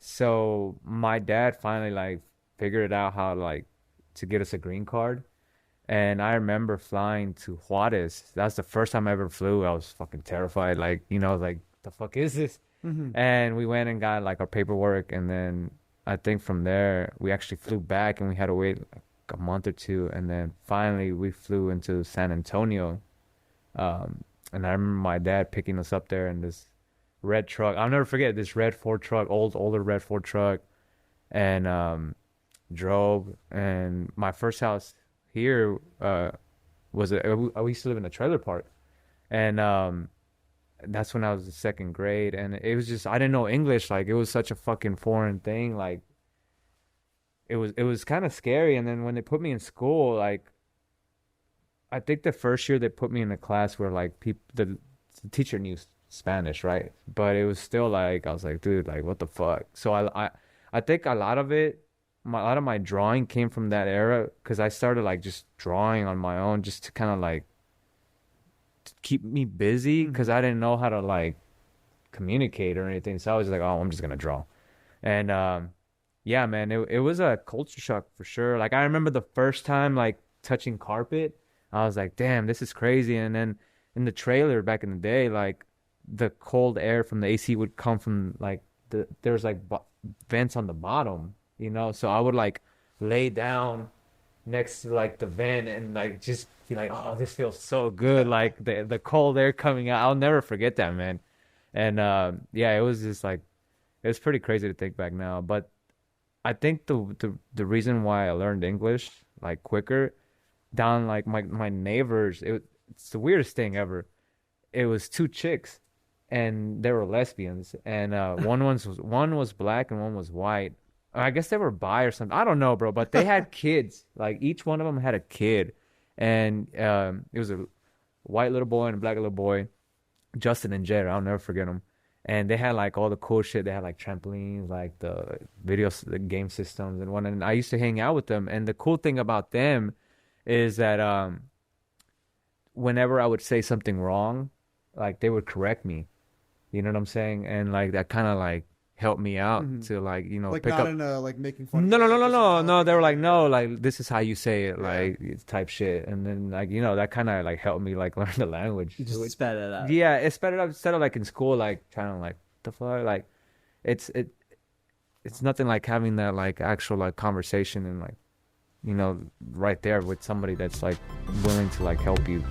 So my dad finally like figured out how like to get us a green card. And I remember flying to Juarez. That's the first time I ever flew. I was fucking terrified. Like, like, the fuck is this? Mm-hmm. And we went and got like our paperwork. And then I think from there, we actually flew back and we had to wait like a month or two. And then finally we flew into San Antonio. And I remember my dad picking us up there in this red truck. I'll never forget this red Ford truck, older red Ford truck. And drove. And my first house here we used to live in a trailer park, and that's when I was in second grade, and it was just I didn't know English. Like, it was such a fucking foreign thing. Like, it was kind of scary. And then when they put me in school, like, I think the first year they put me in a class where like the teacher knew Spanish, right? But it was still like I was like, dude, like, what the fuck? So I think a lot of it, a lot of my drawing came from that era because I started like just drawing on my own just to kind of like to keep me busy because I didn't know how to like communicate or anything. So I was like, oh, I'm just gonna draw. And yeah, man, it was a culture shock for sure. Like, I remember the first time like touching carpet, I was like, damn, this is crazy. And then in the trailer back in the day, like the cold air from the AC would come from like there's like vents on the bottom, so I would like lay down next to like the vent and like just be like, oh, this feels so good. Like the cold air coming out. I'll never forget that, man. And yeah, it was just like, it was pretty crazy to think back now. But I think the reason why I learned English like quicker, down like my neighbors, it's the weirdest thing ever. It was two chicks, and they were lesbians, and one was black and one was white. I guess they were bi or something. I don't know, bro, but they had kids. Like, each one of them had a kid, and it was a white little boy and a black little boy, Justin and Jared. I'll never forget them. And they had like all the cool shit. They had like trampolines, like the game systems and one. And I used to hang out with them. And the cool thing about them is that whenever I would say something wrong, like, they would correct me. You know what I'm saying? And like that kind of like helped me out to like, Like, pick not up. in a like making fun of No, you, no, no, like no, just no, no. They helping were you. like, Yeah. no, like, this is how you say it, Yeah. like, type shit. And then like, that kind of like helped me like learn the language. You just spat it out. Yeah, it sped it up instead of like in school, like trying to like the fuck, like it's it's nothing like having that like actual like conversation and like right there with somebody that's like willing to like help you.